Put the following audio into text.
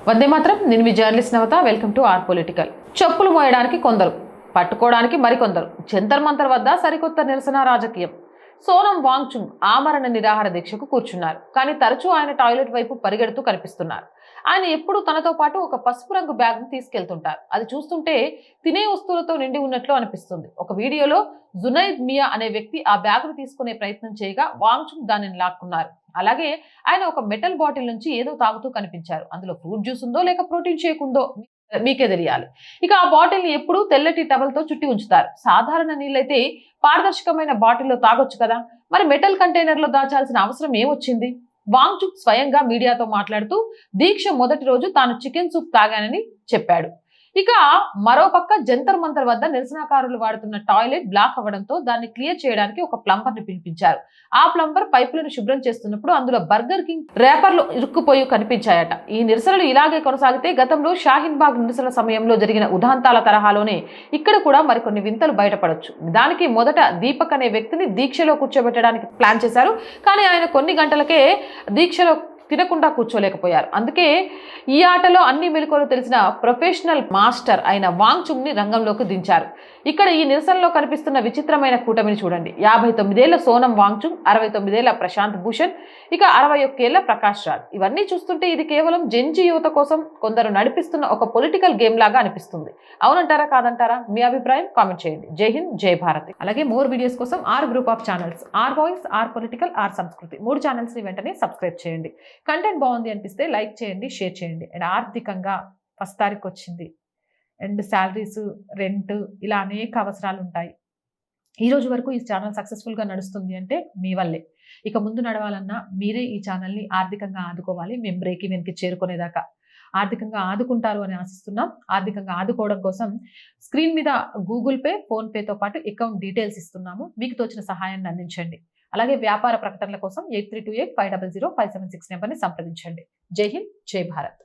వందే మాత్రం. నేను మీ journalist Navata. Welcome to our political. చెప్పులు మోయడానికి కొందరు, పట్టుకోవడానికి మరికొందరు. జంతర్ మంతర్ వద్ద సరికొత్త నిరసన రాజకీయం. సోనం వాంగ్చుక్ ఆమరణ నిరాహార దీక్షకు కూర్చున్నారు. కానీ తరచూ ఆయన టాయిలెట్ వైపు పరిగెడుతూ కనిపిస్తున్నారు. ఆయన ఎప్పుడూ తనతో పాటు ఒక పసుపు రంగు బ్యాగ్ ను తీసుకెళ్తుంటారు. అది చూస్తుంటే తినే వస్తువులతో నిండి ఉన్నట్లు అనిపిస్తుంది. ఒక వీడియోలో జునైద్ మియా అనే వ్యక్తి ఆ బ్యాగ్ ను తీసుకునే ప్రయత్నం చేయగా వాంగ్చుక్ దానిని లాక్కున్నారు. అలాగే ఆయన ఒక మెటల్ బాటిల్ నుంచి ఏదో తాగుతూ కనిపించారు. అందులో ఫ్రూట్ జ్యూస్ ఉందో లేక ప్రోటీన్ షేక్ ఉందో మీకే తెలియాలి. ఇక ఆ బాటిల్ ని ఎప్పుడు తెల్లటి టవల్ తో చుట్టి ఉంచుతారు. సాధారణ నీళ్ళైతే పారదర్శకమైన బాటిల్లో తాగొచ్చు కదా, మరి మెటల్ కంటైనర్ లో దాచాల్సిన అవసరం ఏమొచ్చింది? వాంగ్చుక్ స్వయంగా మీడియాతో మాట్లాడుతూ దీక్ష మొదటి రోజు తాను చికెన్ సూప్ తాగానని చెప్పాడు. ఇక మరోపక్క జంతర్ మంతర్ వద్ద నిరసనకారులు వాడుతున్న టాయిలెట్ బ్లాక్ అవ్వడంతో దాన్ని క్లియర్ చేయడానికి ఒక ప్లంబర్ ని పిలిపించారు. ఆ ప్లంబర్ పైపులను శుభ్రం చేస్తున్నప్పుడు అందులో బర్గర్ కింగ్ ర్యాపర్లు ఇరుక్కుపోయి కనిపించాయట. ఈ నిరసనలు ఇలాగే కొనసాగితే గతంలో షాహీన్ బాగ్ నిరసనల సమయంలో జరిగిన ఉదాంతాల తరహాలోనే ఇక్కడ కూడా మరికొన్ని వింతలు బయటపడొచ్చు. దానికి మొదట దీపక్ అనే వ్యక్తిని దీక్షలో కూర్చోబెట్టడానికి ప్లాన్ చేశారు. కానీ ఆయన కొన్ని గంటలకే దీక్షలో తినకుండా కూర్చోలేకపోయారు. అందుకే ఈ ఆటలో అన్ని మెలకువలు తెలిసిన ప్రొఫెషనల్ మాస్టర్ అయిన వాంగ్చుక్ ని రంగంలోకి దించారు. ఇక్కడ ఈ నిరసనలో కనిపిస్తున్న విచిత్రమైన కూటమిని చూడండి. 59 ఏళ్ల సోనం వాంగ్చుక్, 69 ఏళ్ల ప్రశాంత్ భూషణ్, ఇక 61 ఏళ్ల ప్రకాష్ రాజ్. ఇవన్నీ చూస్తుంటే ఇది కేవలం జెన్జీ యువత కోసం కొందరు నడిపిస్తున్న ఒక పొలిటికల్ గేమ్ లాగా అనిపిస్తుంది. అవునంటారా కాదంటారా? మీ అభిప్రాయం కామెంట్ చేయండి. జై హింద్, జై భారత్. అలాగే మోర్ వీడియోస్ కోసం R group of channels, R voice, R political, R Sanskriti 3 channels ని వెంటనే సబ్స్క్రైబ్ చేయండి. కంటెంట్ బాగుంది అనిపిస్తే లైక్ చేయండి, షేర్ చేయండి. అండ్ ఆర్థికంగా ఫస్ట్ తారీఖు వచ్చింది, అండ్ శాలరీస్, రెంట్, ఇలా అనేక అవసరాలు ఉంటాయి. ఈ రోజు వరకు ఈ ఛానల్ సక్సెస్ఫుల్గా నడుస్తుంది అంటే మీ వల్లే. ఇక ముందు నడవాలన్నా మీరే ఈ ఛానల్ని ఆర్థికంగా ఆదుకోవాలి. మేము బ్రేక్ ఈవెన్కి చేరుకునేదాకా ఆర్థికంగా ఆదుకుంటారు అని ఆశిస్తున్నాం. ఆర్థికంగా ఆదుకోవడం కోసం స్క్రీన్ మీద గూగుల్ పే, ఫోన్ పేతో పాటు అకౌంట్ డీటెయిల్స్ ఇస్తున్నాము. మీకు తోచిన సహాయాన్ని అందించండి. అలాగే వ్యాపార ప్రకటనల కోసం 8328500576 నెంబర్ని సంప్రదించండి. జై హింద్, జై భారత్.